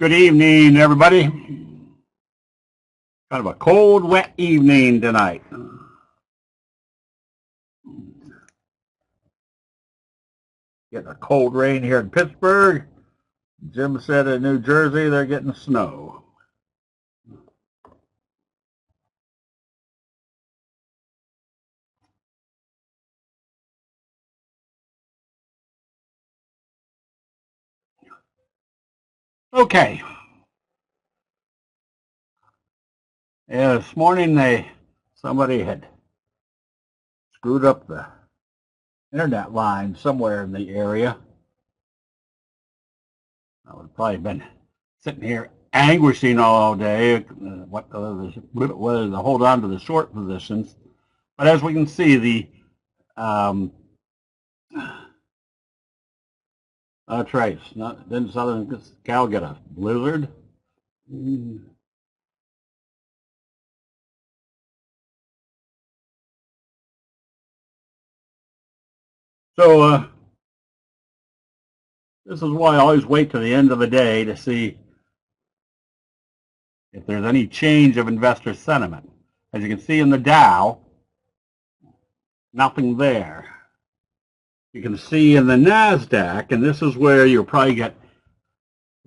Good evening, everybody. Kind of a cold, wet evening tonight. Getting a cold rain here in Pittsburgh. Jim said in New Jersey they're getting snow. Okay. Yeah, this morning somebody had screwed up the internet line somewhere in the area. I would probably been sitting here anguishing all day whether to hold on to the short positions. But as we can see, the trace. Didn't Southern Cal get a blizzard? So this is why I always wait to the end of the day to see if there's any change of investor sentiment. As you can see in the Dow, nothing there. You can see in the NASDAQ, and this is where you'll probably get,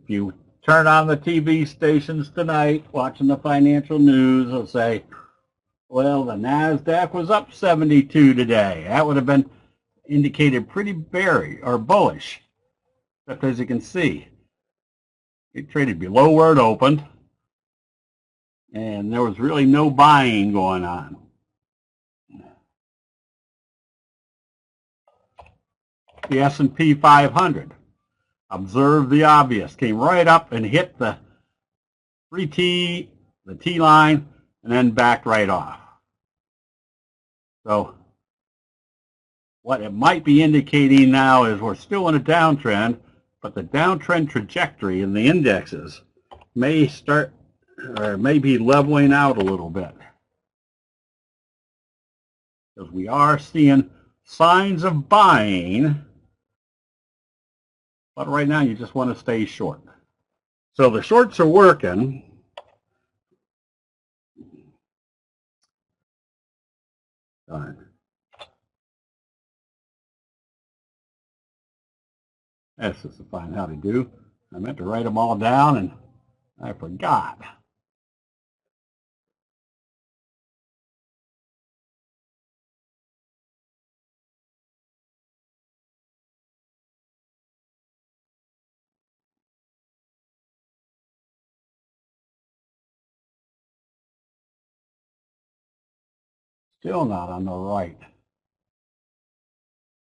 if you turn on the TV stations tonight, watching the financial news, they'll say, well, the NASDAQ was up 72 today. That would have been indicated pretty bearish or bullish. Except as you can see, it traded below where it opened, and there was really no buying going on. The S&P 500, observe the obvious, came right up and hit the 3T, the T line, and then backed right off. So what it might be indicating now is we're still in a downtrend, but the downtrend trajectory in the indexes may start or may be leveling out a little bit. Because we are seeing signs of buying, but right now you just want to stay short. So the shorts are working. Darn. That's just to find how to do. I meant to write them all down and I forgot. Still not on the right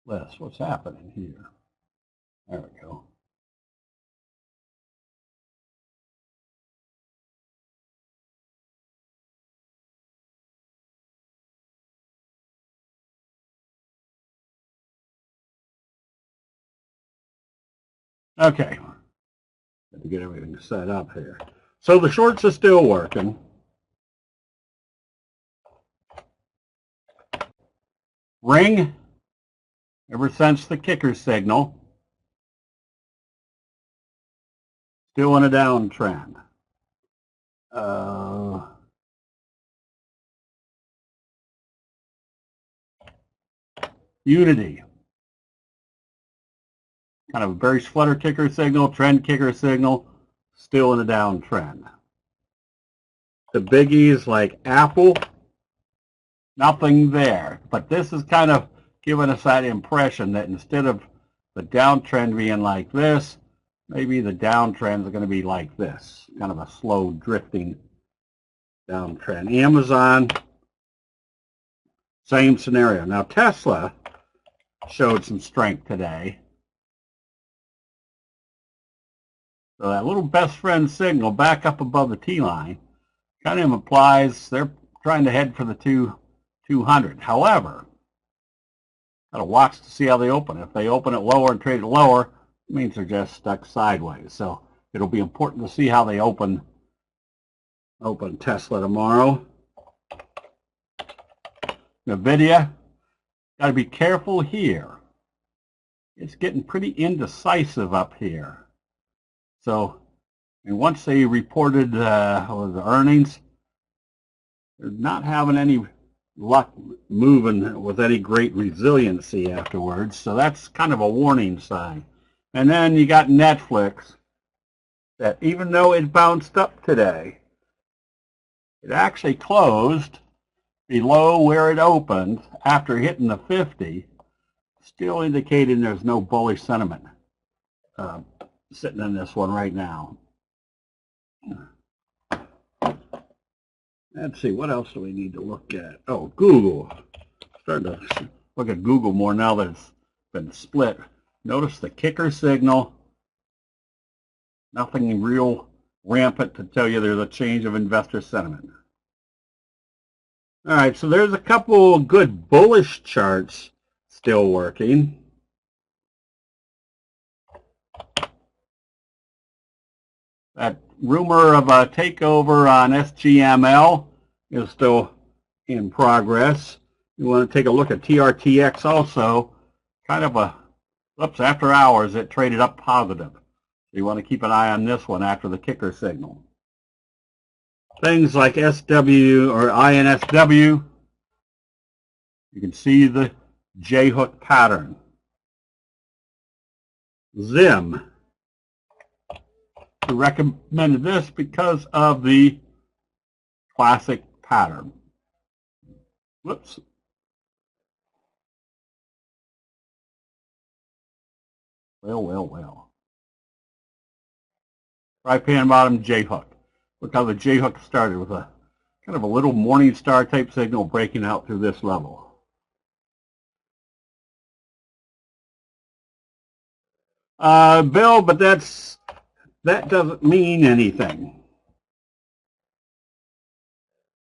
list. What's happening here? There we go. Okay. Got to get everything set up here. So the shorts are still working. Ring, ever since the kicker signal, still in a downtrend. Unity, kind of a bearish flutter kicker signal, trend kicker signal, still in a downtrend. The biggies like Apple, nothing there. But this is kind of giving us that impression that instead of the downtrend being like this, maybe the downtrends are going to be like this, kind of a slow drifting downtrend. Amazon, same scenario. Now Tesla showed some strength today. So that little best friend signal back up above the T line kind of implies they're trying to head for the 200. However, got to watch to see how they open. If they open it lower and trade it lower, it means they're just stuck sideways. So it'll be important to see how they open Tesla tomorrow. NVIDIA, got to be careful here. It's getting pretty indecisive up here. So And once they reported the earnings, they're not having any luck moving with any great resiliency afterwards. So that's kind of a warning sign. And then you got Netflix, that even though it bounced up today, it actually closed below where it opened after hitting the 50, still indicating there's no bullish sentiment sitting in this one right now. Let's see, what else do we need to look at? Oh, Google. Starting to look at Google more now that it's been split. Notice the kicker signal. Nothing real rampant to tell you there's a change of investor sentiment. All right, so there's a couple good bullish charts still working. That rumor of a takeover on SGML is still in progress. You want to take a look at TRTX also. Kind of a, oops, after hours it traded up positive. So you want to keep an eye on this one after the kicker signal. Things like SW or INSW, you can see the J-hook pattern. Zim. We recommended this because of the classic pattern. Whoops. Well. Right pan bottom J-hook. Look how the J-hook started with a kind of a little morning star type signal breaking out through this level. Bill, but that doesn't mean anything.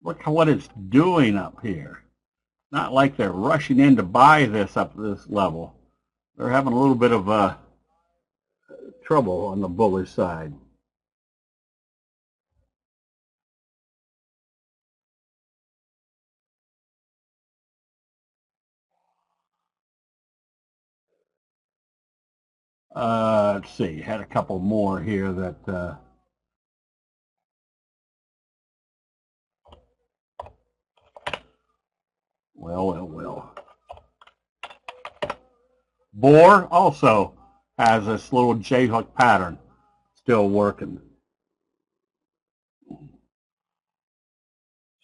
Look what it's doing up here. Not like they're rushing in to buy this up this level. They're having a little bit of trouble on the bullish side. Let's see, had a couple more here that well. Bohr also has this little J-hook pattern still working.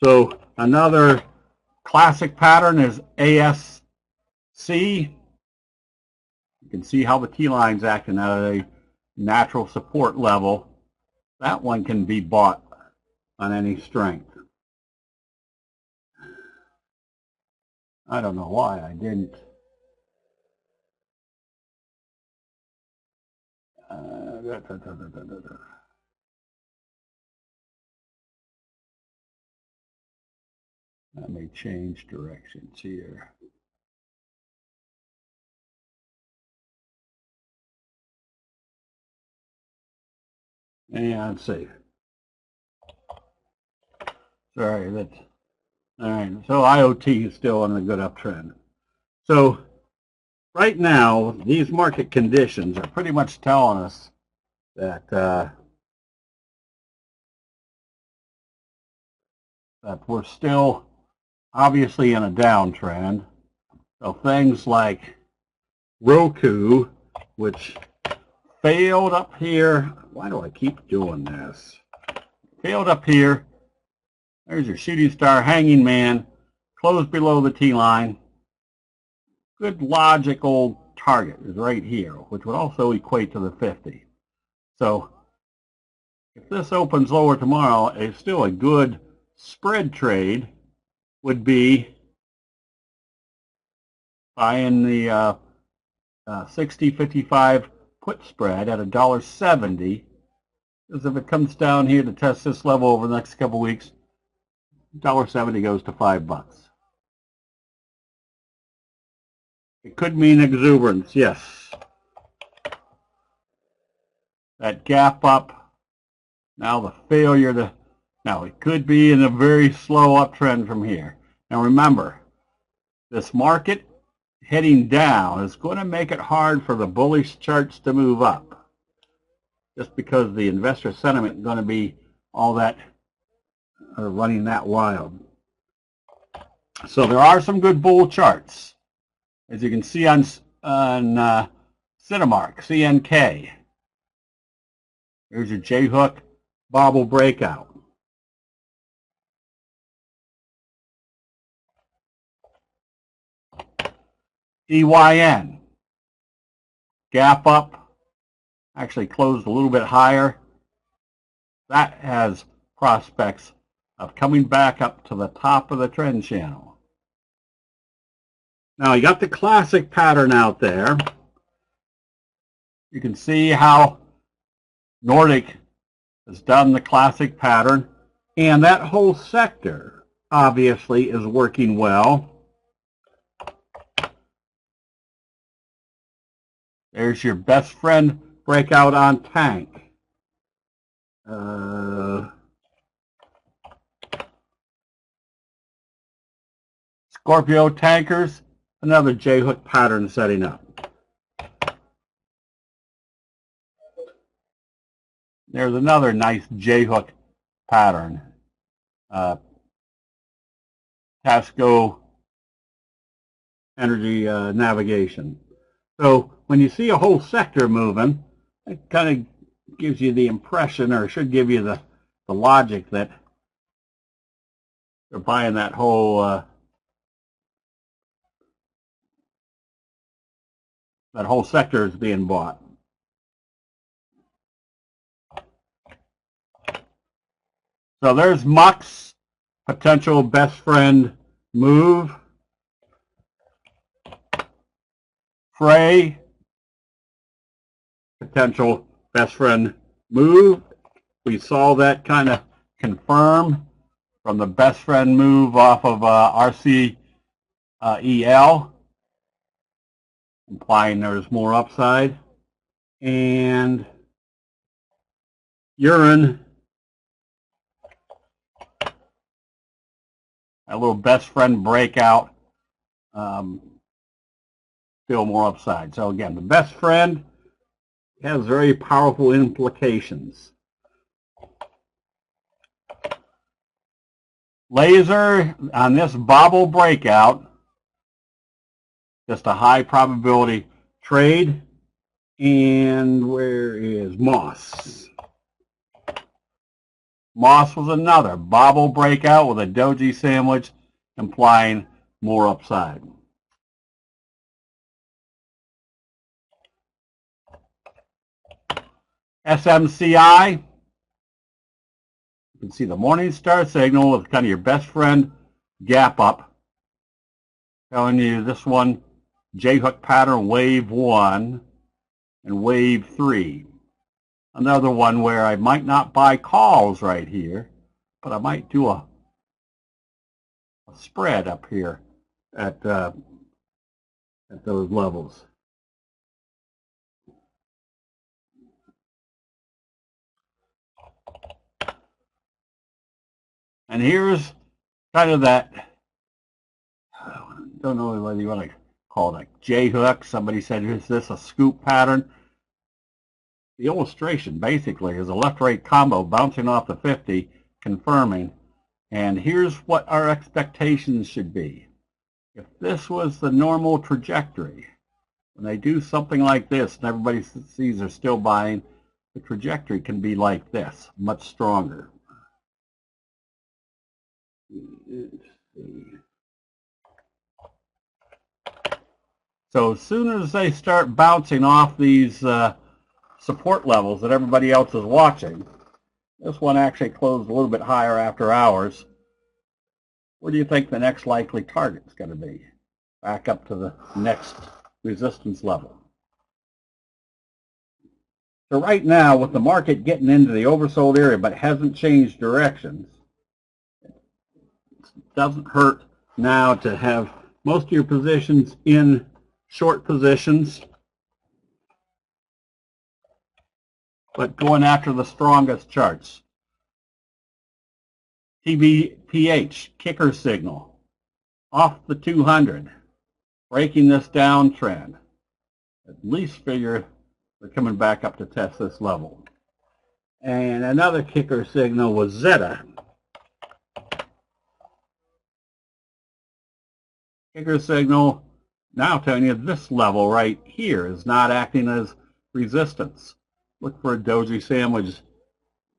So another classic pattern is ASC. You can see how the T-line's acting at a natural support level. That one can be bought on any strength. I don't know why I didn't. That may change directions here. Yeah, let's see. Sorry, that's all right. So IoT is still on a good uptrend. So right now, these market conditions are pretty much telling us that that we're still obviously in a downtrend. So things like Roku, which failed up here. Why do I keep doing this? Failed up here. There's your shooting star hanging man. Closed below the T-line. Good logical target is right here, which would also equate to the 50. So if this opens lower tomorrow, it's still a good spread trade would be buying the 60-55 put spread at $1.70, because if it comes down here to test this level over the next couple weeks, $1.70 goes to $5. It could mean exuberance, yes. That gap up, now the failure to, now it could be in a very slow uptrend from here. Now remember, this market heading down is going to make it hard for the bullish charts to move up. just because the investor sentiment is going to be all that running that wild. So there are some good bull charts, as you can see on Cinemark, CNK. Here's your J-hook bobble breakout. EYN, gap up, actually closed a little bit higher. That has prospects of coming back up to the top of the trend channel. Now you got the classic pattern out there. You can see how Nordic has done the classic pattern, and that whole sector obviously is working well. There's your best friend breakout on tank. Scorpio tankers, another J-hook pattern setting up. There's another nice J-hook pattern. Tasco Energy Navigation. So when you see a whole sector moving, it kind of gives you the impression, or should give you the logic, that they're buying that whole sector is being bought. So there's Muck's potential best friend move. Frey, potential best friend move. We saw that kind of confirm from the best friend move off of RCEL, implying there's more upside. And urine, a little best friend breakout, still more upside. So again, the best friend has very powerful implications. Laser on this bobble breakout, just a high probability trade. And where is Moss? Moss was another bobble breakout with a doji sandwich, implying more upside. SMCI, you can see the morning star signal with kind of your best friend gap up, telling you this one J-hook pattern wave 1 and wave 3. Another one where I might not buy calls right here, but I might do a spread up here at those levels. And here's kind of that, I don't know whether you want to call it a J-hook. Somebody said, is this a scoop pattern? The illustration basically is a left-right combo bouncing off the 50, confirming. And here's what our expectations should be. If this was the normal trajectory, when they do something like this and everybody sees they're still buying, the trajectory can be like this, much stronger. So as soon as they start bouncing off these support levels that everybody else is watching, this one actually closed a little bit higher after hours. Where do you think the next likely target is going to be? Back up to the next resistance level. So right now, with the market getting into the oversold area but hasn't changed directions, it doesn't hurt now to have most of your positions in short positions, but going after the strongest charts. TBPH, kicker signal, off the 200, breaking this downtrend. At least figure they're coming back up to test this level. And another kicker signal was zeta. Kicker signal now telling you this level right here is not acting as resistance. Look for a doji sandwich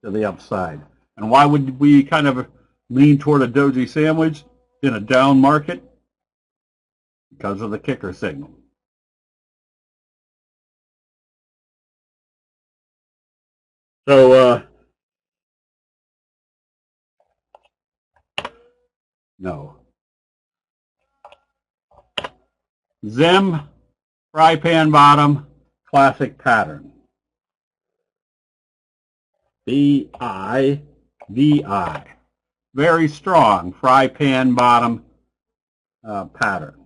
to the upside. And why would we kind of lean toward a doji sandwich in a down market? Because of the kicker signal. So, no. Zim, fry pan bottom, classic pattern. VI. Very strong fry pan bottom pattern.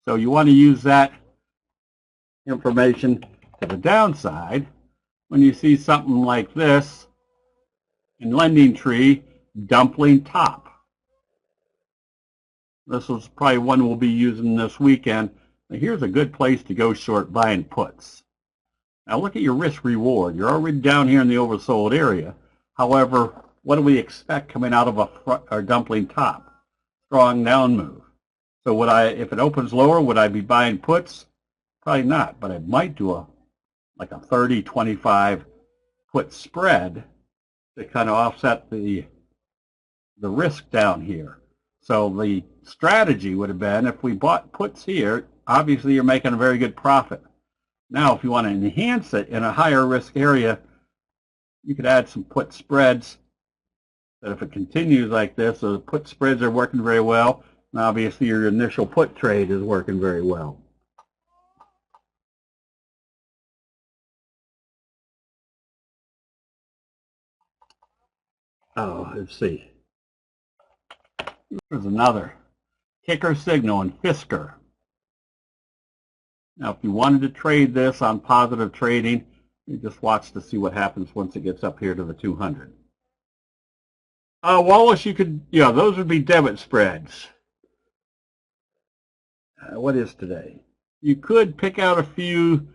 So you want to use that information to the downside when you see something like this in Lending Tree, dumpling top. This was probably one we'll be using this weekend. Now here's a good place to go short buying puts. Now look at your risk reward. You're already down here in the oversold area. However, what do we expect coming out of a dumpling top? Strong down move. So would I, if it opens lower, would I be buying puts? Probably not, but I might do like a 30-25 put spread to kind of offset the risk down here. So the strategy would have been, if we bought puts here, obviously you're making a very good profit. Now, if you want to enhance it in a higher risk area, you could add some put spreads. That if it continues like this, the put spreads are working very well. And obviously, your initial put trade is working very well. Oh, let's see. There's another kicker signal in Fisker. Now, if you wanted to trade this on positive trading, you just watch to see what happens once it gets up here to the 200. Wallace, you could, yeah, those would be debit spreads. What is today? You could pick out a few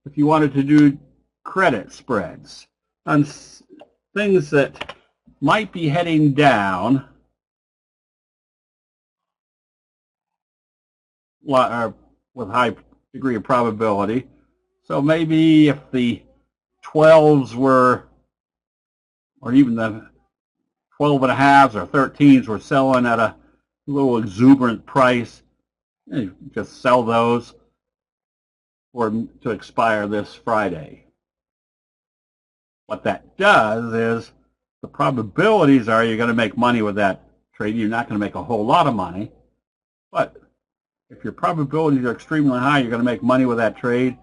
if you wanted to do credit spreads on things that might be heading down with high degree of probability. So maybe if the 12s were, or even the 12.5s or 13s were selling at a little exuberant price, you just sell those to expire this Friday. What that does is the probabilities are you're going to make money with that trade. You're not going to make a whole lot of money, but if your probabilities are extremely high, you're going to make money with that trade,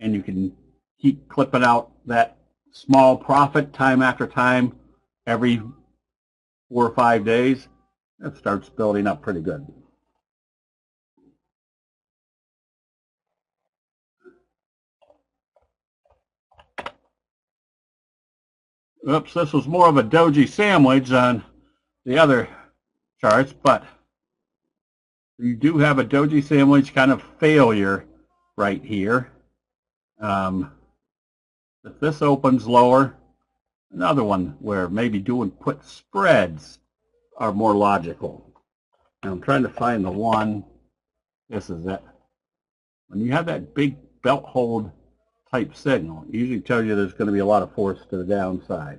and you can keep clipping out that small profit time after time every 4 or 5 days. It starts building up pretty good. Oops, this was more of a doji sandwich on the other charts, but you do have a doji sandwich kind of failure right here. If this opens lower, another one where maybe doing put spreads are more logical. And I'm trying to find the one. This is it. When you have that big belt hold type signal, it usually tells you there's going to be a lot of force to the downside.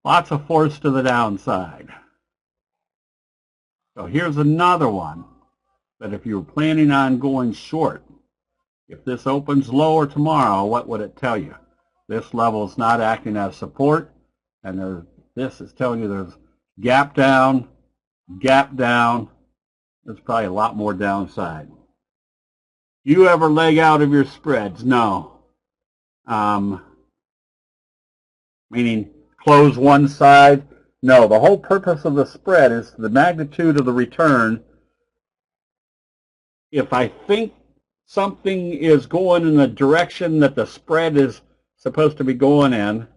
Lots of force to the downside. So here's another one that if you were planning on going short, if this opens lower tomorrow, what would it tell you? This level is not acting as support, and this is telling you there's gap down, gap down. There's probably a lot more downside. You ever leg out of your spreads? No. Meaning close one side? No. The whole purpose of the spread is the magnitude of the return. If I think something is going in the direction that the spread is supposed to be going in,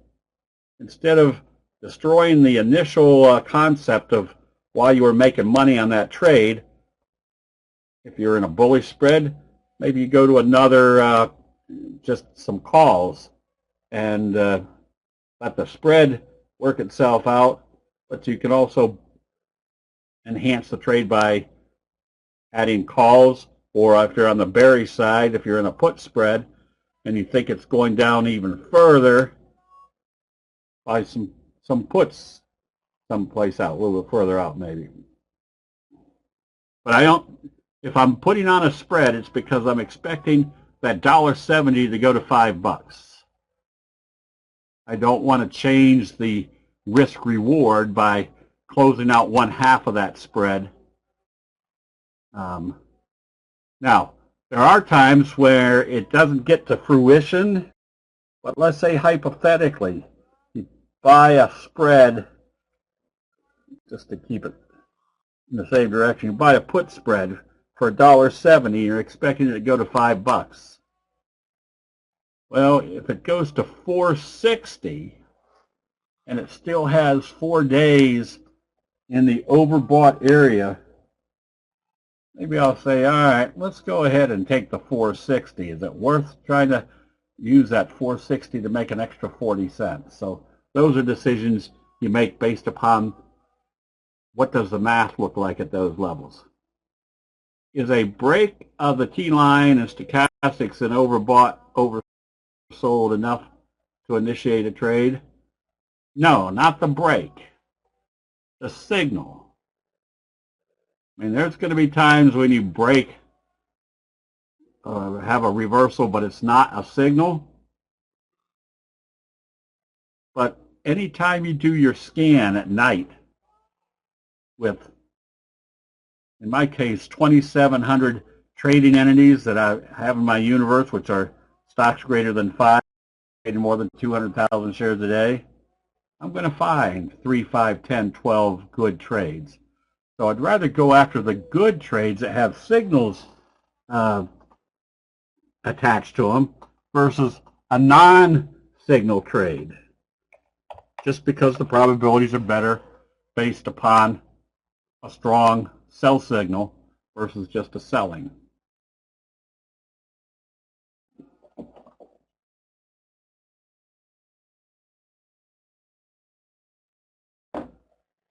instead of destroying the initial concept of why you were making money on that trade. If you're in a bullish spread, maybe you go to another, just some calls, and let the spread work itself out. But you can also enhance the trade by adding calls, or if you're on the bearish side, if you're in a put spread and you think it's going down even further, buy some puts someplace out, a little bit further out maybe. But I don't, if I'm putting on a spread, it's because I'm expecting that $1.70 to go to $5. I don't want to change the risk reward by closing out 1/2 of that spread. Now, there are times where it doesn't get to fruition, but let's say hypothetically, you buy a spread, just to keep it in the same direction, you buy a put spread for $1.70, you're expecting it to go to $5. Well, if it goes to $4.60 and it still has 4 days in the overbought area, maybe I'll say, all right, let's go ahead and take the $4.60. Is it worth trying to use that $4.60 to make an extra 40 cents? So those are decisions you make based upon what does the math look like at those levels. Is a break of the T-line and stochastics and overbought, oversold enough to initiate a trade? No, not the break. The signal. I mean, there's going to be times when you break, have a reversal, but it's not a signal. But anytime you do your scan at night with, in my case, 2,700 trading entities that I have in my universe, which are stocks greater than 5, trading more than 200,000 shares a day, I'm going to find 3, 5, 10, 12 good trades. So I'd rather go after the good trades that have signals attached to them versus a non-signal trade, just because the probabilities are better based upon a strong sell signal versus just a selling.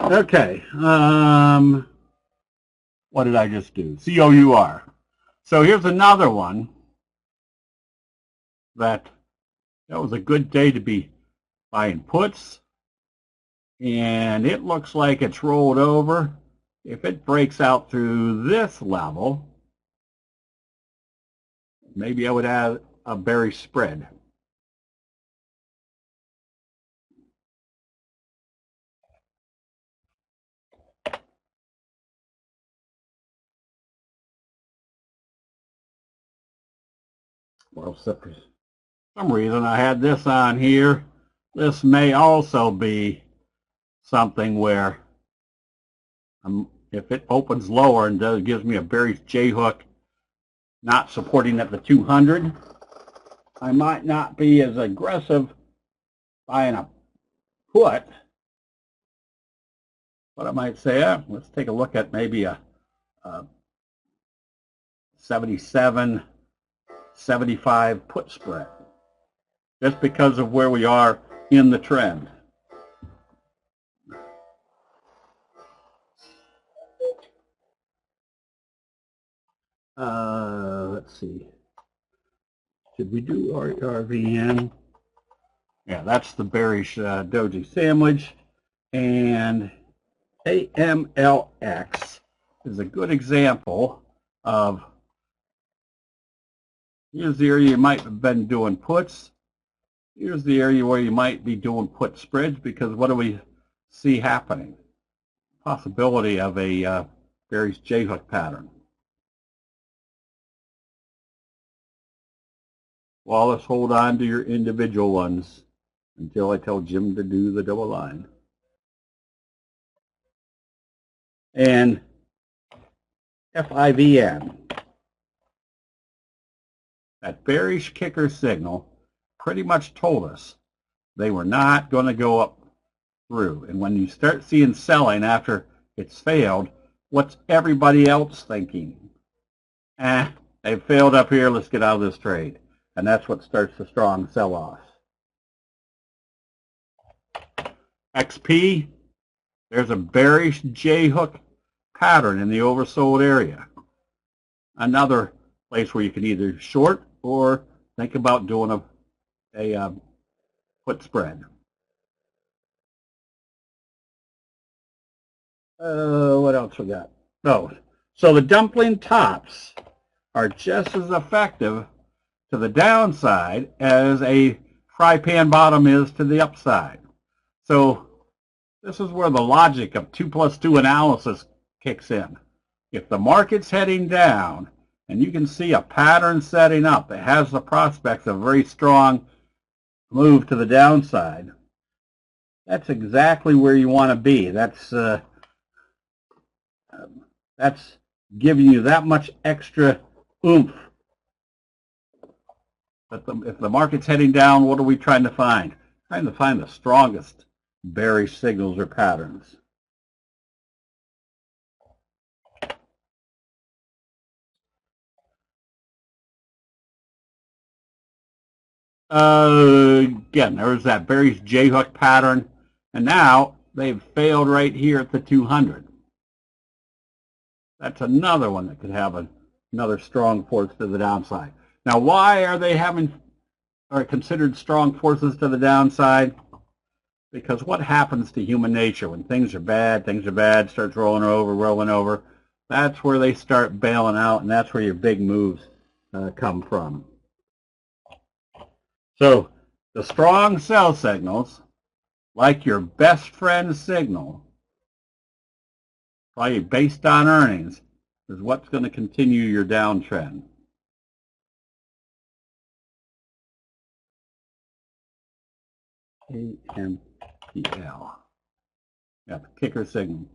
Okay, what did I just do? COUR. So here's another one that was a good day to be buying puts, and it looks like it's rolled over. If it breaks out through this level, maybe I would add a bearish spread. Well, for some reason I had this on here. This may also be something where if it opens lower and gives me a bearish J-hook, not supporting at the 200, I might not be as aggressive buying a put, but I might say, let's take a look at maybe a 77, 75 put spread, just because of where we are in the trend. Let's see. Should we do RVN? Yeah, that's the bearish doji sandwich. And AMLX is a good example of, here's the area you might have been doing puts. Here's the area where you might be doing put spreads, because what do we see happening? Possibility of a bearish J-hook pattern. Wallace, hold on to your individual ones until I tell Jim to do the double line. And FIVN, that bearish kicker signal pretty much told us they were not going to go up through. And when you start seeing selling after it's failed, what's everybody else thinking? They failed up here, let's get out of this trade. And that's what starts the strong sell-off. XP, there's a bearish J-hook pattern in the oversold area. Another place where you can either short or think about doing a put spread. What else we got? Oh, so the dumpling tops are just as effective to the downside as a fry pan bottom is to the upside. So this is where the logic of 2+2 analysis kicks in. If the market's heading down and you can see a pattern setting up that has the prospects of a very strong move to the downside, that's exactly where you want to be. That's giving you that much extra oomph. But if the market's heading down, what are we trying to find? Trying to find the strongest bearish signals or patterns. Again, there's that bearish J-hook pattern, and now they've failed right here at the 200. That's another one that could have another strong force to the downside. Now, why are they considered strong forces to the downside? Because what happens to human nature when things are bad, starts rolling over, that's where they start bailing out, and that's where your big moves come from. So the strong sell signals, like your best friend signal, probably based on earnings, is what's going to continue your downtrend. AMPL. Yeah, the kicker signal.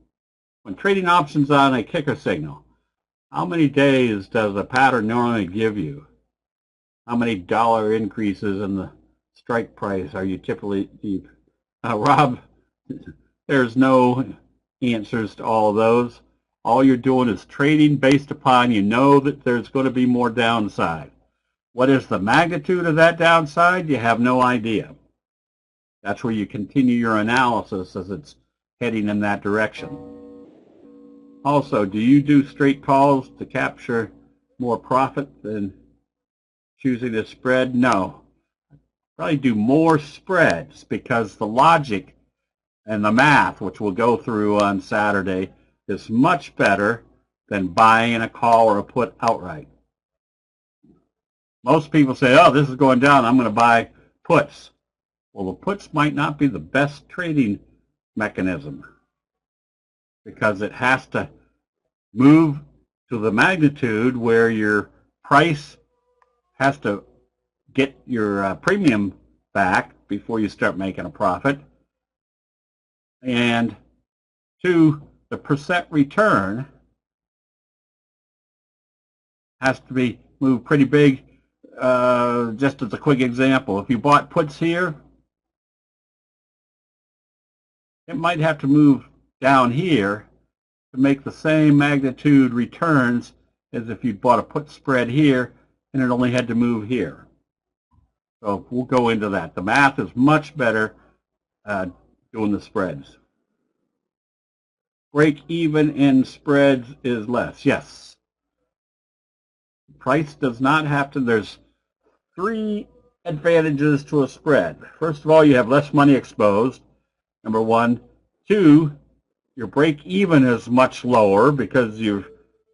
When trading options on a kicker signal, how many days does a pattern normally give you? How many dollar increases in the strike price are you typically deep? Rob, there's no answers to all of those. All you're doing is trading based upon you know that there's going to be more downside. What is the magnitude of that downside? You have no idea. That's where you continue your analysis as it's heading in that direction. Also, do you do straight calls to capture more profit than choosing a spread? No. Probably do more spreads because the logic and the math, which we'll go through on Saturday, is much better than buying a call or a put outright. Most people say, oh, this is going down, I'm going to buy puts. Well, the puts might not be the best trading mechanism because it has to move to the magnitude where your price has to get your premium back before you start making a profit. And two, the percent return has to be moved pretty big. Just as a quick example, if you bought puts here, it might have to move down here to make the same magnitude returns as if you bought a put spread here and it only had to move here. So we'll go into that. The math is much better doing the spreads. Break even in spreads is less. Yes. Price does not have to. There's three advantages to a spread. First of all, you have less money exposed. Number one. Two, your break even is much lower because you're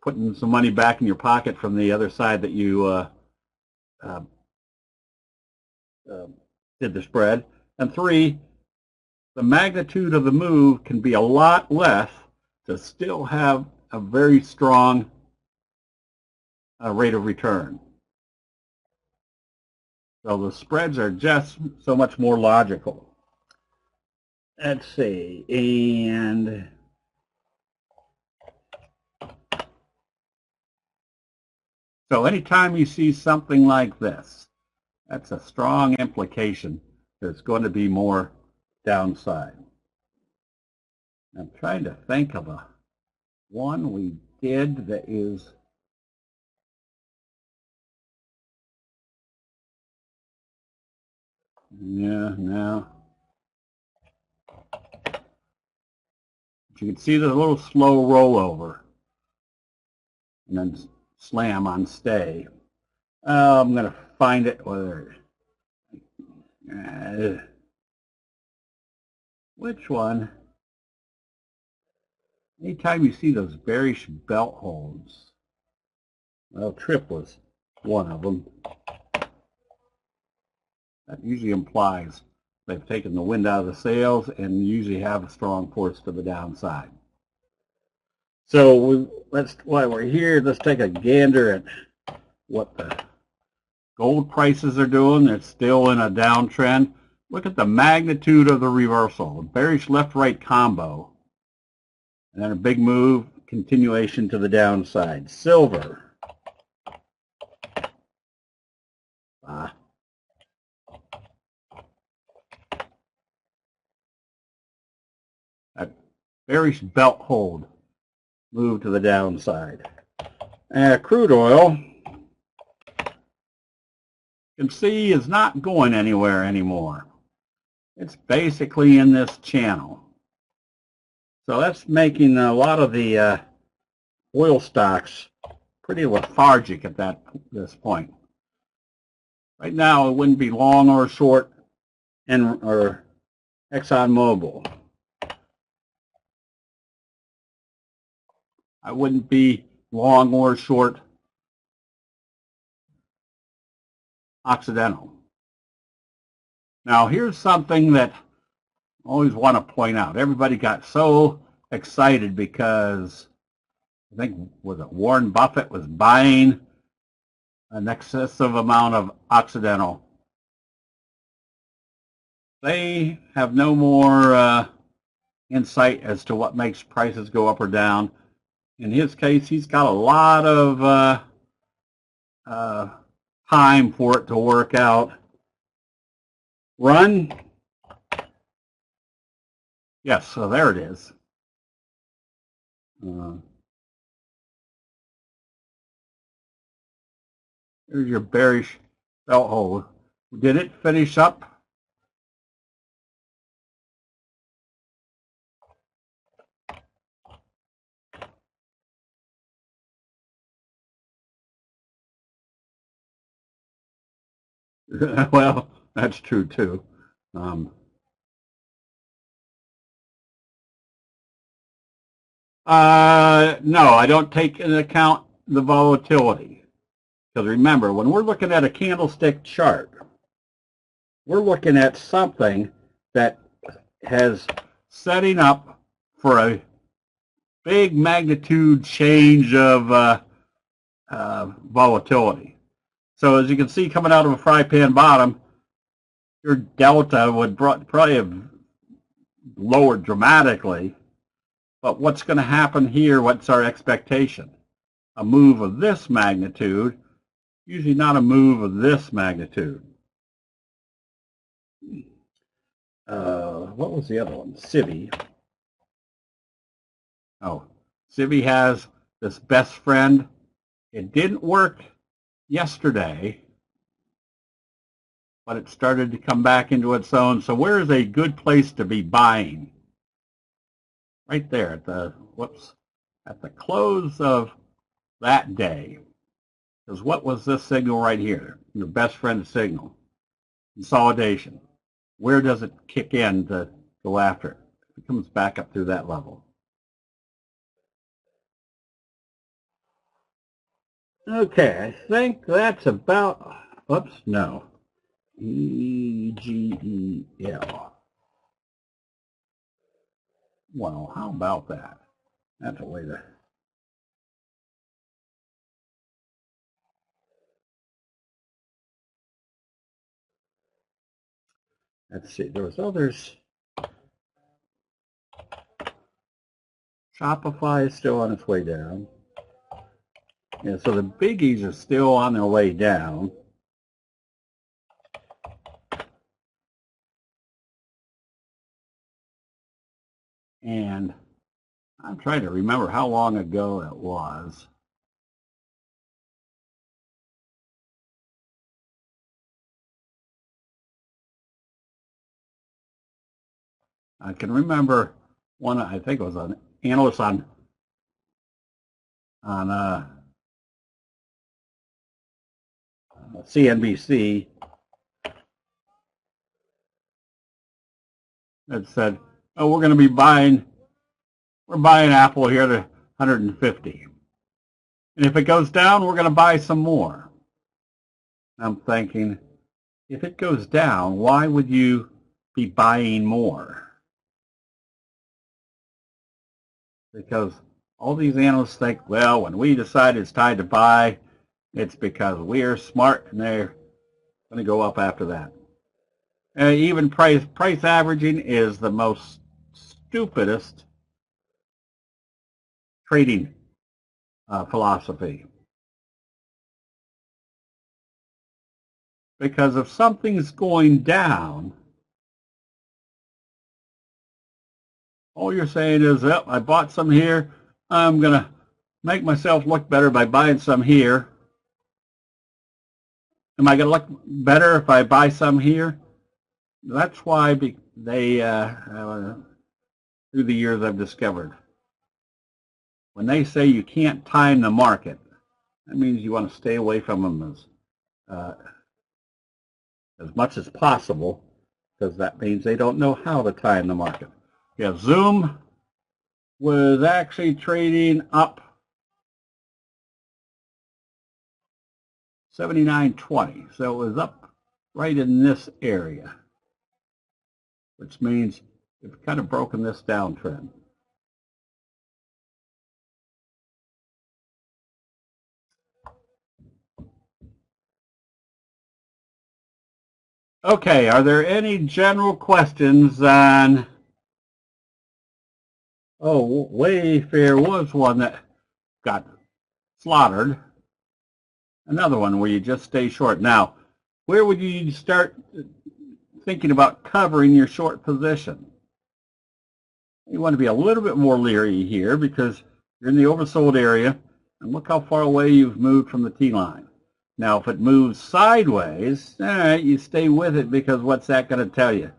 putting some money back in your pocket from the other side that you did the spread. And three, the magnitude of the move can be a lot less to still have a very strong rate of return. So the spreads are just so much more logical. Let's see, and so anytime you see something like this, that's a strong implication there's going to be more downside. I'm trying to think of a one we did that is no. But you can see the little slow rollover and then slam on stay. I'm going to find it. Which one? Anytime you see those bearish belt holds, well, trip was one of them. That usually implies they've taken the wind out of the sails and usually have a strong force to the downside. So while we're here, let's take a gander at what the gold prices are doing. They're still in a downtrend. Look at the magnitude of the reversal. A bearish left-right combo. And then a big move, continuation to the downside. Silver. That bearish belt hold. Move to the downside. Crude oil, you can see, is not going anywhere anymore. It's basically in this channel. So that's making a lot of the oil stocks pretty lethargic at this point. Right now, it wouldn't be long or short or ExxonMobil. I wouldn't be long or short Occidental. Now, here's something that I always want to point out. Everybody got so excited because I think, was it Warren Buffett was buying an excessive amount of Occidental. They have no more insight as to what makes prices go up or down. In his case, he's got a lot of time for it to work out. Run. Yes, so there it is. Here's your bearish belt hold. Did it finish up? Well, that's true too. No, I don't take into account the volatility. Because remember, when we're looking at a candlestick chart, we're looking at something that has setting up for a big magnitude change of volatility. So as you can see, coming out of a fry pan bottom, your delta would probably have lowered dramatically. But what's going to happen here? What's our expectation? A move of this magnitude, usually not a move of this magnitude. What was the other one? Civi. Oh, Civi has this best friend. It didn't work yesterday, but it started to come back into its own. So where is a good place to be buying? Right there at the close of that day. Because what was this signal right here? Your best friend signal. Consolidation. Where does it kick in to go after it? It comes back up through that level. Okay, I think that's about, oops, no. EGEL. Well, how about that? That's a way to... Let's see, there was others. Shopify is still on its way down. Yeah, so the biggies are still on their way down. And I'm trying to remember how long ago it was. I can remember one, I think it was an analyst on CNBC that said, oh, we're buying Apple here to 150. And if it goes down, we're going to buy some more. I'm thinking, if it goes down, why would you be buying more? Because all these analysts think, well, when we decide it's time to buy, it's because we're smart and they're going to go up after that. Even price averaging is the most stupidest trading philosophy. Because if something's going down, all you're saying is, oh, I bought some here. I'm going to make myself look better by buying some here. Am I going to look better if I buy some here? That's why they, through the years I've discovered, when they say you can't time the market, that means you want to stay away from them as much as possible, because that means they don't know how to time the market. Yeah, Zoom was actually trading up 79.20, so it was up right in this area, which means it's kind of broken this downtrend. Okay, are there any general questions on, oh, Wayfair was one that got slaughtered. Another one where you just stay short. Now, where would you start thinking about covering your short position? You want to be a little bit more leery here because you're in the oversold area, and look how far away you've moved from the T-line. Now, if it moves sideways, all right, you stay with it, because what's that going to tell you?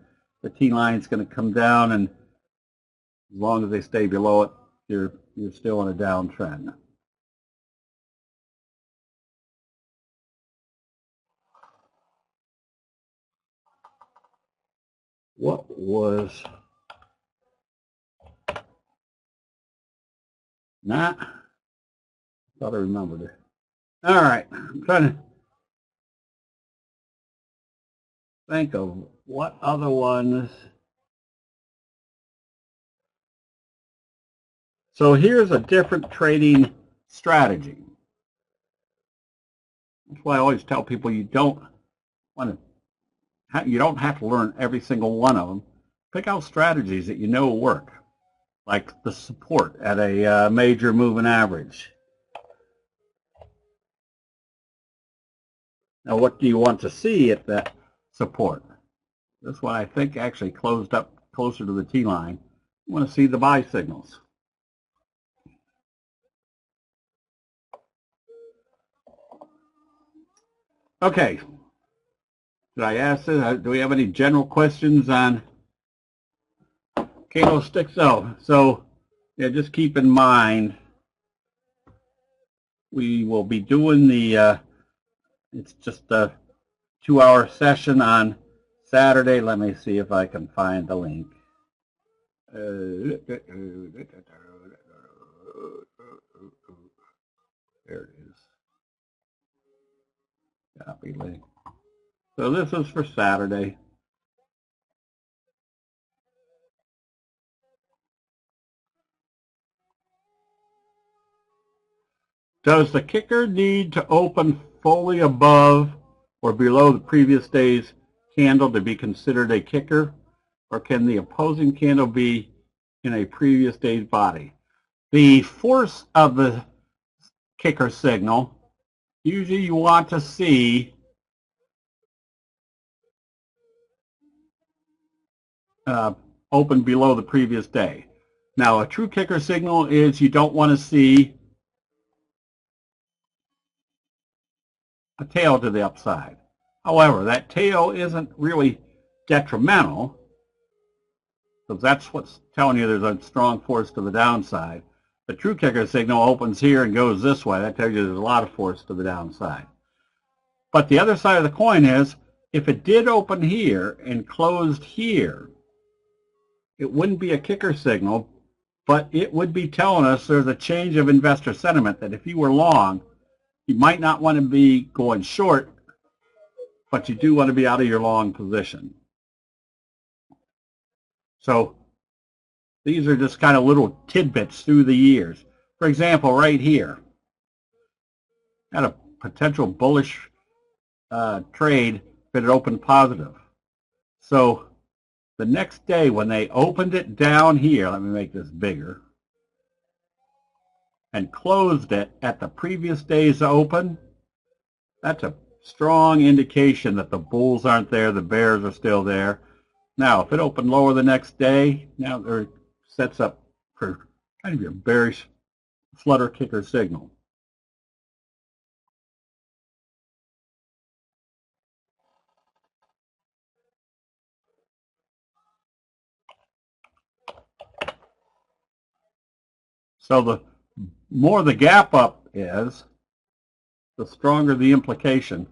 The T-line is going to come down, and as long as they stay below it, you're still on a downtrend. What was not? Thought I remembered it. All right, I'm trying to think of what other ones. So here's a different trading strategy. That's why I always tell people you don't have to learn every single one of them. Pick out strategies that you know work, like the support at a major moving average. Now, what do you want to see at that support? This one, I think, actually closed up closer to the T-line. You want to see the buy signals. Okay. Did I ask this? Do we have any general questions on candlesticks? So yeah, just keep in mind we will be doing the, it's just a 2-hour session on Saturday. Let me see if I can find the link. There it is. Copy link. So this is for Saturday. Does the kicker need to open fully above or below the previous day's candle to be considered a kicker, or can the opposing candle be in a previous day's body? The force of the kicker signal, usually you want to see open below the previous day. Now, a true kicker signal is you don't want to see a tail to the upside. However, that tail isn't really detrimental, because that's what's telling you there's a strong force to the downside. The true kicker signal opens here and goes this way. That tells you there's a lot of force to the downside. But the other side of the coin is, if it did open here and closed here, it wouldn't be a kicker signal, but it would be telling us there's a change of investor sentiment, that if you were long, you might not want to be going short, but you do want to be out of your long position. So these are just kind of little tidbits through the years. For example, right here, had a potential bullish trade that had opened positive. So the next day when they opened it down here, let me make this bigger, and closed it at the previous day's open, that's a strong indication that the bulls aren't there, the bears are still there. Now, if it opened lower the next day, now there sets up for kind of your bearish flutter kicker signal. So the more the gap up is, the stronger the implication.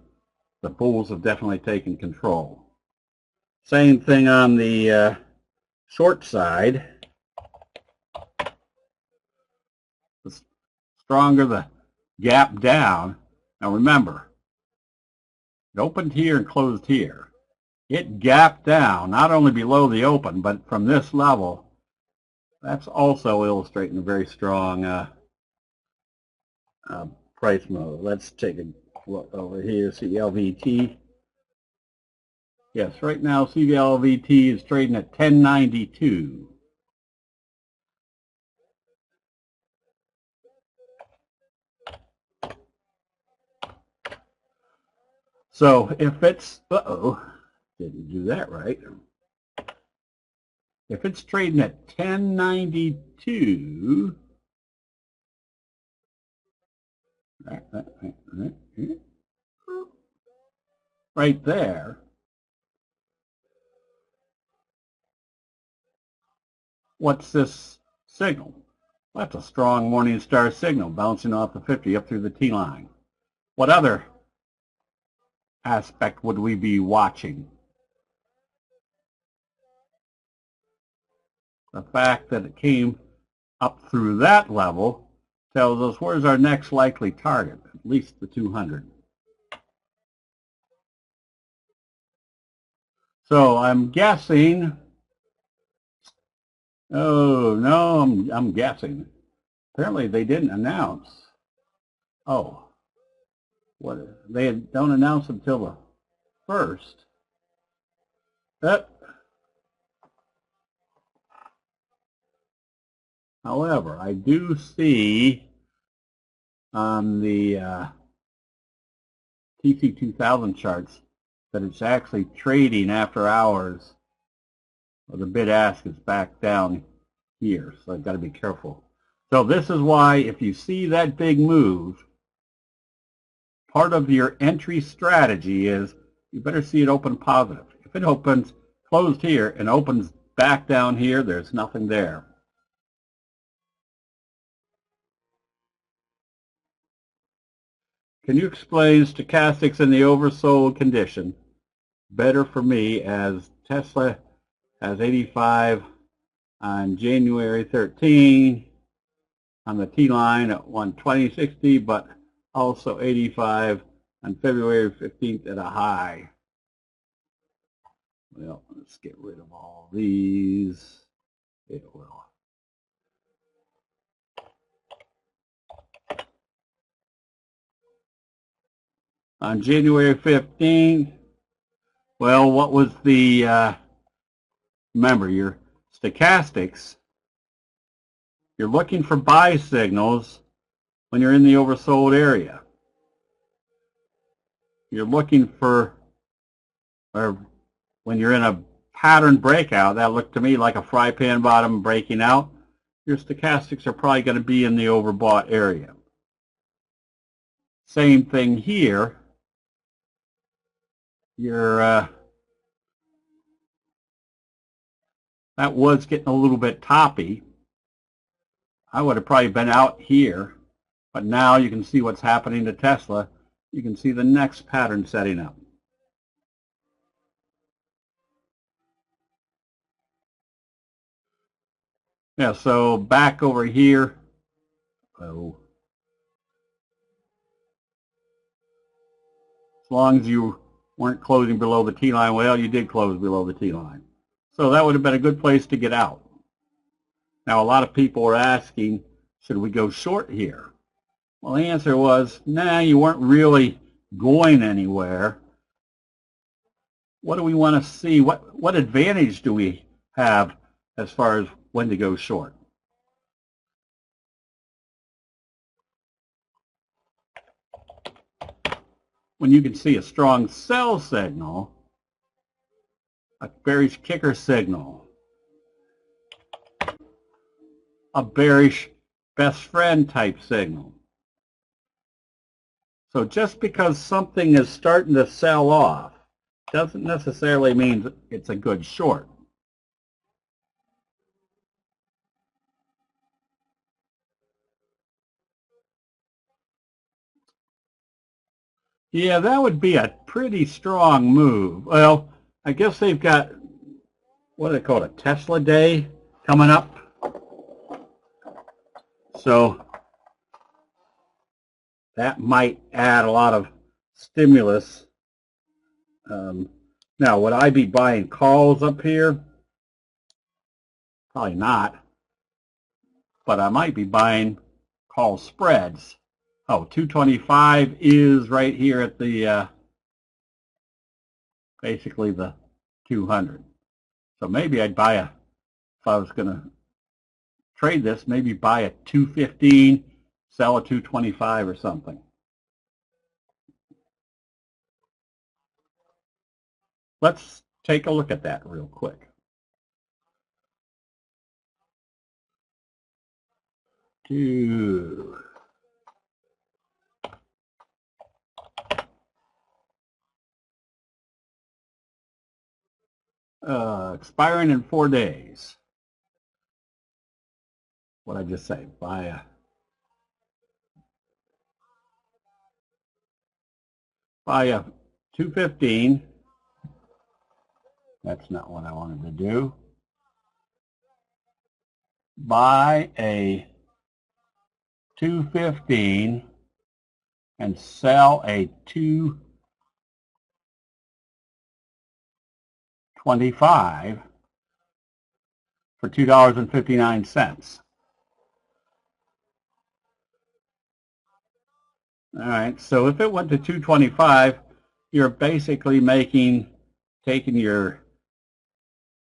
The bulls have definitely taken control. Same thing on the short side. The stronger the gap down. Now remember, it opened here and closed here. It gapped down, not only below the open, but from this level. That's also illustrating a very strong price move. Let's take a look over here, CLVT. Yes, right now CLVT is trading at 1092. So if it's, didn't do that right. If it's trading at 1092, right there, what's this signal? Well, that's a strong morning star signal bouncing off the 50 up through the T-line. What other aspect would we be watching? The fact that it came up through that level tells us where's our next likely target, at least the 200. So I'm guessing, oh no, I'm guessing. Apparently they didn't announce. Oh, what? They don't announce until the 1st. However, I do see on the TC2000 charts that it's actually trading after hours. Well, the bid-ask is back down here, so I've got to be careful. So this is why if you see that big move, part of your entry strategy is you better see it open positive. If it opens closed here and opens back down here, there's nothing there. Can you explain stochastics in the oversold condition? Better for me, as Tesla has 85 on January 13 on the T-line at 120.60, but also 85 on February 15th at a high. Well, let's get rid of all these. It will. On January 15th, well, what was the, remember, your stochastics, you're looking for buy signals when you're in the oversold area. You're looking for, or when you're in a pattern breakout, that looked to me like a fry pan bottom breaking out. your stochastics are probably going to be in the overbought area. Same thing here. Your that was getting a little bit toppy. I would have probably been out here, but now you can see what's happening to Tesla. You can see the next pattern setting up. Yeah, so back over here. Oh. As long as you weren't closing below the T-line, well, you did close below the T-line. So that would have been a good place to get out. Now, a lot of people are asking, should we go short here? Well, the answer was, nah, you weren't really going anywhere. What do we want to see? What advantage do we have as far as when to go short? When you can see a strong sell signal, a bearish kicker signal, a bearish best friend type signal. So just because something is starting to sell off doesn't necessarily mean it's a good short. Yeah, that would be a pretty strong move. Well, I guess they've got, what do they call it, a Tesla day coming up. So that might add a lot of stimulus. Now, would I be buying calls up here? Probably not. But I might be buying call spreads. Oh, 225 is right here at the, basically the 200. So maybe I'd buy a, if I was going to trade this, maybe buy a 215, sell a 225 or something. Let's take a look at that real quick. Expiring in 4 days. What did I just say? Buy a 215. That's not what I wanted to do. Buy a 215 and sell a 225 for $2.59. All right, so if it went to 225, you're basically taking your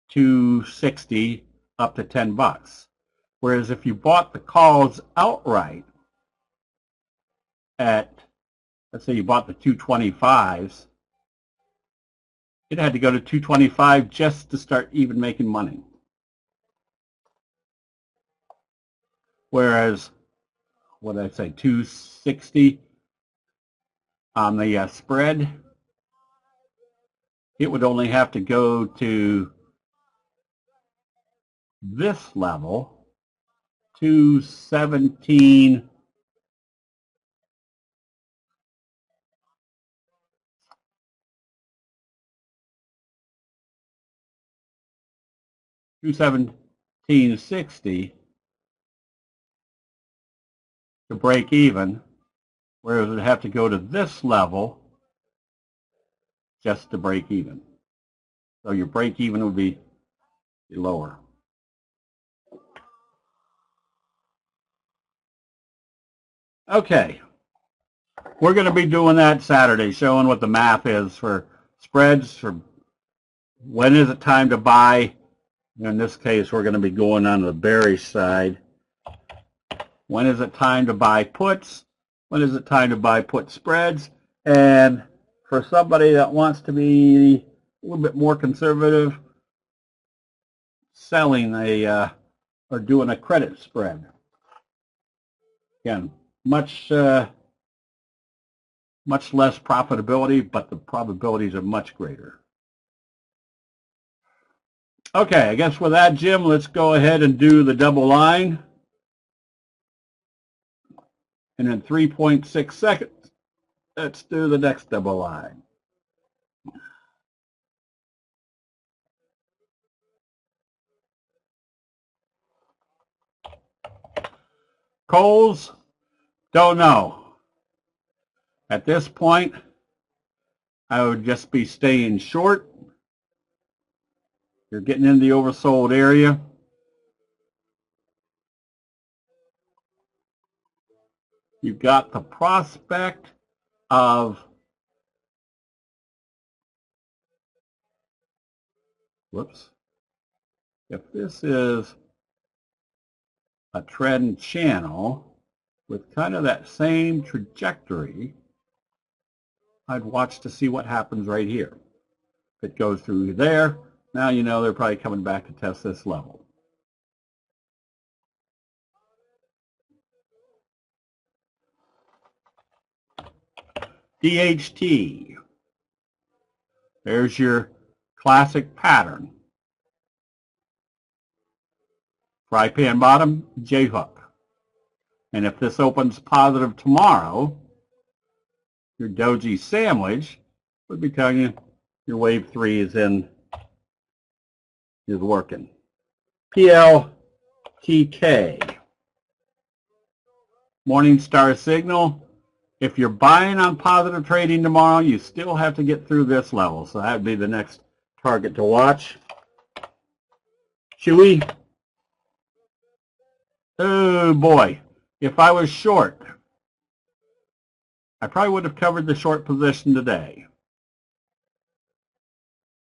260 up to 10 bucks. Whereas if you bought the calls outright at, let's say you bought the 225s, it had to go to 225 just to start even making money. Whereas, what did I say, 260 on the spread, it would only have to go to this level, 217, $217.60 to break even, whereas it would have to go to this level just to break even. So your break even would be lower. Okay, we're going to be doing that Saturday, showing what the math is for spreads, for when is it time to buy. In this case, we're going to be going on the bearish side. When is it time to buy puts? When is it time to buy put spreads? And for somebody that wants to be a little bit more conservative, selling a or doing a credit spread. Again, much less profitability, but the probabilities are much greater. Okay, I guess with that, Jim, let's go ahead and do the double line. And in 3.6 seconds, let's do the next double line. Coles, don't know. At this point, I would just be staying short. You're getting in the oversold area. You've got the prospect of if this is a trend channel with kind of that same trajectory, I'd watch to see what happens right here. If it goes through there, now you know they're probably coming back to test this level. DHT. There's your classic pattern. Fry pan bottom, J-hook. And if this opens positive tomorrow, your doji sandwich would be telling you your wave 3 is working. PLTK. Morning star signal. If you're buying on positive trading tomorrow, you still have to get through this level. So that would be the next target to watch. Chewy. Oh boy. If I was short, I probably would have covered the short position today.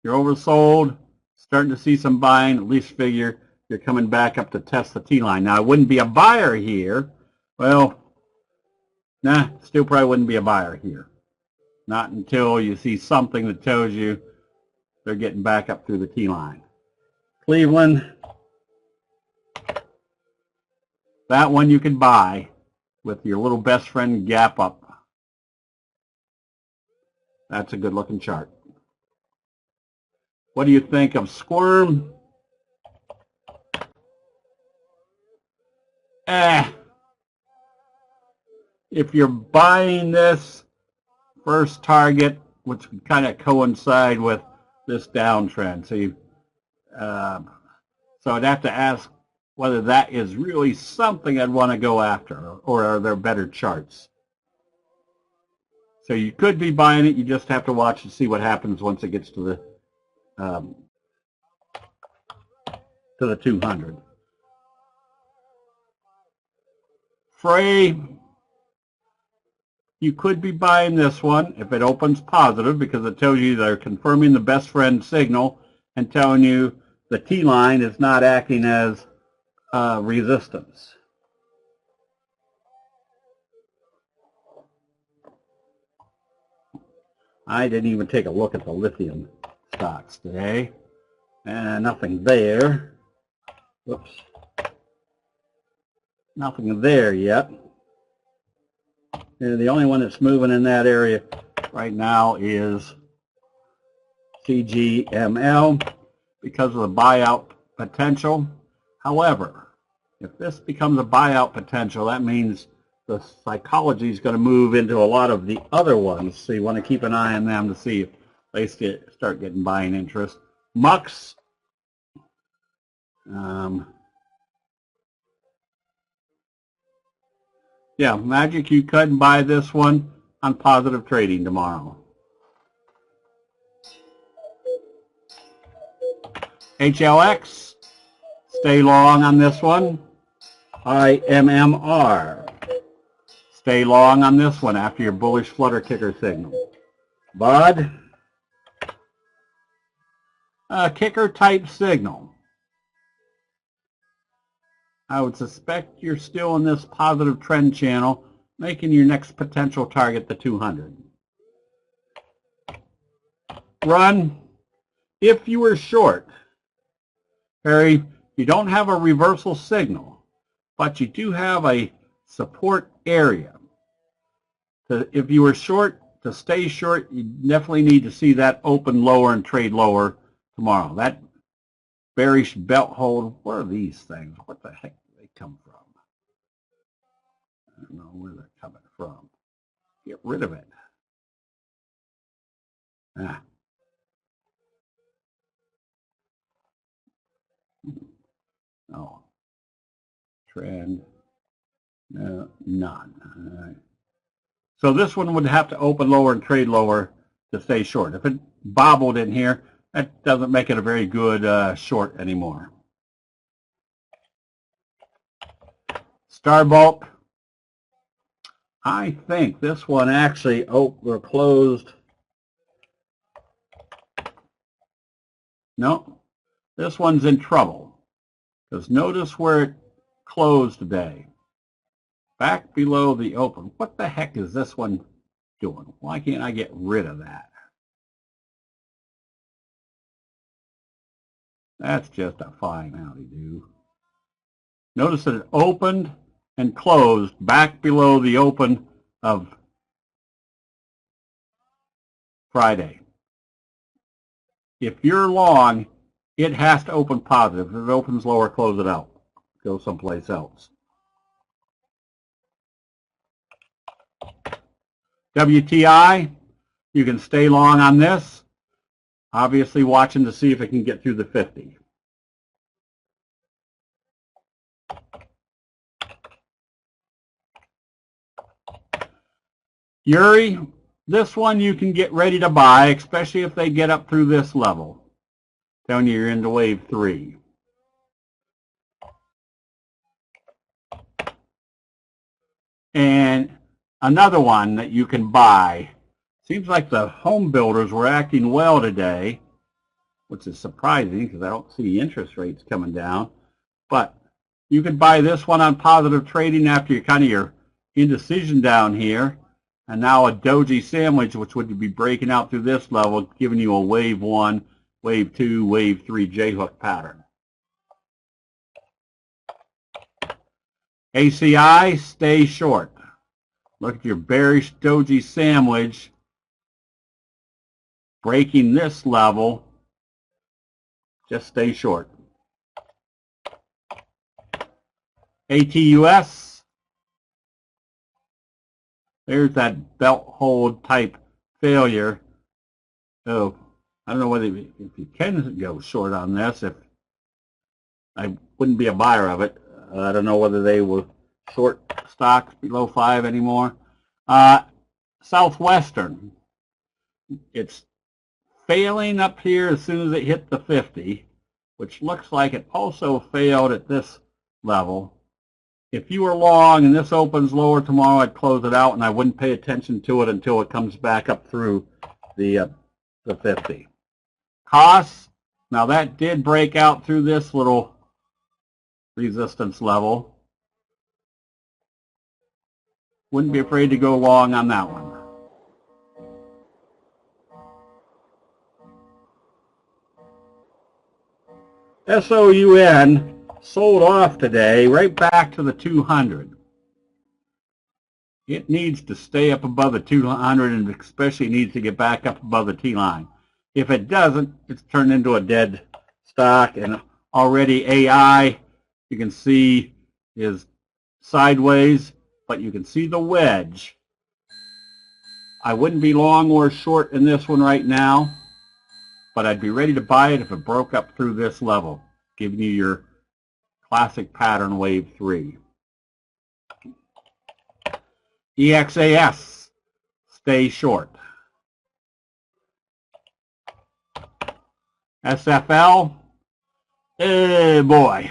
You're oversold, starting to see some buying, at least figure you're coming back up to test the T-line. Now, I wouldn't be a buyer here. Well, nah, still probably wouldn't be a buyer here. Not until you see something that tells you they're getting back up through the T-line. Cleveland, that one you can buy with your little best friend gap up. That's a good looking chart. What do you think of Squirm? If you're buying this first target, which would kind of coincide with this downtrend, so I'd have to ask whether that is really something I'd want to go after, or are there better charts? So you could be buying it. You just have to watch and see what happens once it gets to the 200. Frey, you could be buying this one if it opens positive, because it tells you they're confirming the best friend signal and telling you the T-line is not acting as resistance. I didn't even take a look at the lithium stocks today. Nothing there. Whoops. Nothing there yet. And the only one that's moving in that area right now is CGML because of the buyout potential. However, if this becomes a buyout potential, that means the psychology is going to move into a lot of the other ones. So you want to keep an eye on them to see if they start getting buying interest. MUX. Yeah, Magic, you could buy this one on positive trading tomorrow. HLX, stay long on this one. IMMR, stay long on this one after your bullish flutter kicker signal. BOD, kicker type signal. I would suspect you're still in this positive trend channel, making your next potential target the 200. Run, if you were short, Harry, You don't have a reversal signal, but you do have a support area. If you were short, to stay short, you definitely need to see that open lower and trade lower tomorrow. That bearish belt hold, what are these things? What the heck do they come from? I don't know where they're coming from. Get rid of it. Ah. Oh. Trend. No, none. All right. So this one would have to open lower and trade lower to stay short. If it bobbled in here, that doesn't make it a very good short anymore. Starbuck. I think this one actually opened or closed. No, this one's in trouble. Because notice where it closed today. Back below the open. What the heck is this one doing? Why can't I get rid of that? That's just a fine howdy-do. Notice that it opened and closed back below the open of Friday. If you're long, it has to open positive. If it opens lower, close it out. Go someplace else. WTI, you can stay long on this. Obviously watching to see if it can get through the 50. Yuri, this one you can get ready to buy, especially if they get up through this level. Telling you you're into wave 3. And another one that you can buy. Seems like the home builders were acting well today, which is surprising because I don't see interest rates coming down. But you could buy this one on positive trading after your indecision down here. And now a doji sandwich, which would be breaking out through this level, giving you a wave 1, wave 2, wave 3 J-hook pattern. ACI, stay short. Look at your bearish doji sandwich breaking this level. Just stay short. ATUS, there's that belt hold type failure. So I don't know whether if you can go short on this. If I wouldn't be a buyer of it. I don't know whether they will short stocks below 5 anymore. Southwestern, it's failing up here as soon as it hit the 50, which looks like it also failed at this level. If you were long and this opens lower tomorrow, I'd close it out and I wouldn't pay attention to it until it comes back up through the 50. Costs, now that did break out through this little resistance level. Wouldn't be afraid to go long on that one. SOUN sold off today right back to the 200. It needs to stay up above the 200 and especially needs to get back up above the T-line. If it doesn't, it's turned into a dead stock, and already AI, you can see, is sideways, but you can see the wedge. I wouldn't be long or short in this one right now, but I'd be ready to buy it if it broke up through this level, giving you your classic pattern wave 3. EXAS, stay short. SFL, eh boy,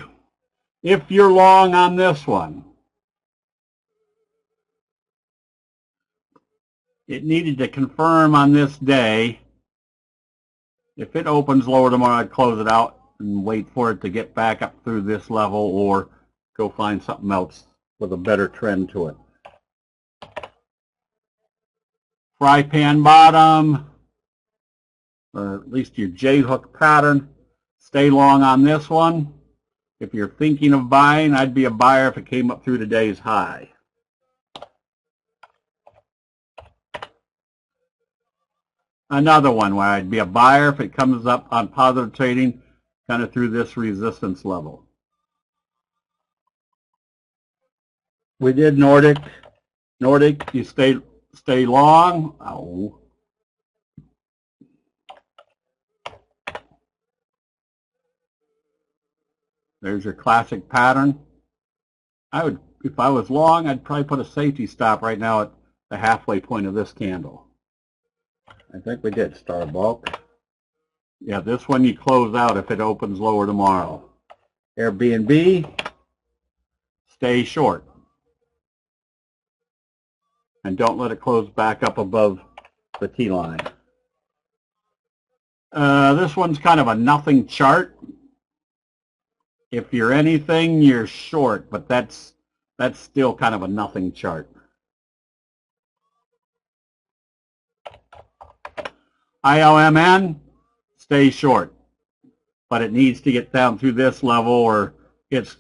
if you're long on this one, it needed to confirm on this day. If it opens lower tomorrow, I'd close it out and wait for it to get back up through this level or go find something else with a better trend to it. Fry pan bottom, or at least your J-hook pattern. Stay long on this one. If you're thinking of buying, I'd be a buyer if it came up through today's high. Another one where I'd be a buyer if it comes up on positive trading, kind of through this resistance level. We did Nordic. Nordic, you stay long. Oh. There's your classic pattern. I would, if I was long, I'd probably put a safety stop right now at the halfway point of this candle. I think we did Star Bulk. Yeah, this one you close out if it opens lower tomorrow. Airbnb, stay short. And don't let it close back up above the T line. This one's kind of a nothing chart. If you're anything, you're short, but that's still kind of a nothing chart. ILMN, stay short, but it needs to get down through this level or it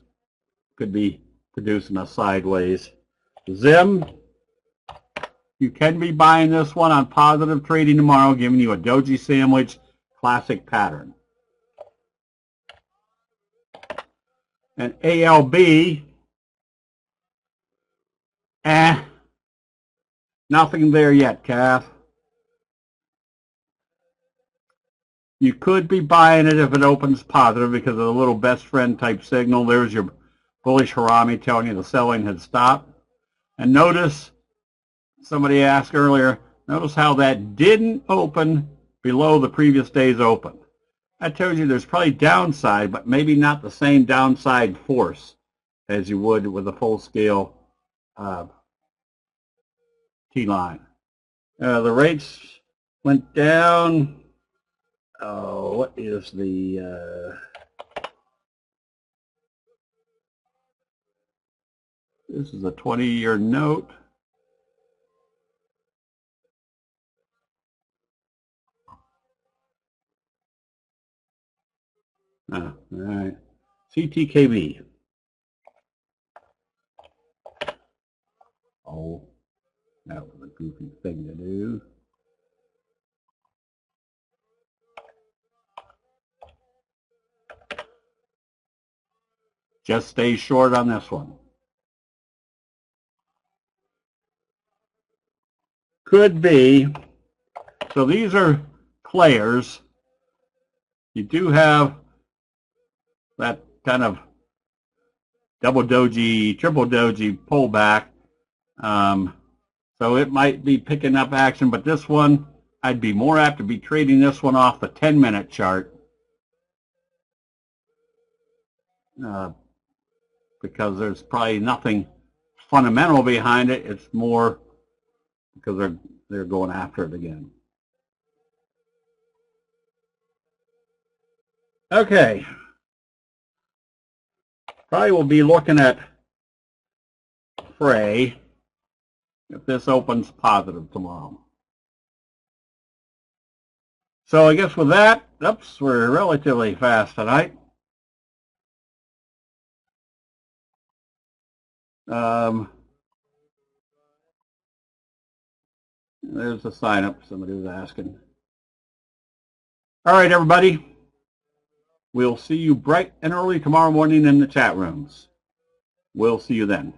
could be producing a sideways. Zim, you can be buying this one on positive trading tomorrow, giving you a doji sandwich classic pattern. And ALB, nothing there yet, Kath. You could be buying it if it opens positive because of the little best friend type signal. There's your bullish Harami telling you the selling had stopped. And notice, somebody asked earlier, notice how that didn't open below the previous day's open. I told you there's probably downside, but maybe not the same downside force as you would with a full-scale T-line. The rates went down. Oh, what is the... this is a 20-year note. All right. CTKB. Oh, that was a goofy thing to do. Just stay short on this one. Could be. So these are players. You do have that kind of double doji, triple doji pullback. So it might be picking up action, but this one, I'd be more apt to be trading this one off the 10-minute chart. Because there's probably nothing fundamental behind it. It's more because they're going after it again. Okay. Probably will be looking at Frey if this opens positive tomorrow. So I guess with that, oops, we're relatively fast tonight. There's a sign up somebody was asking. All right, everybody. We'll see you bright and early tomorrow morning in the chat rooms. We'll see you then.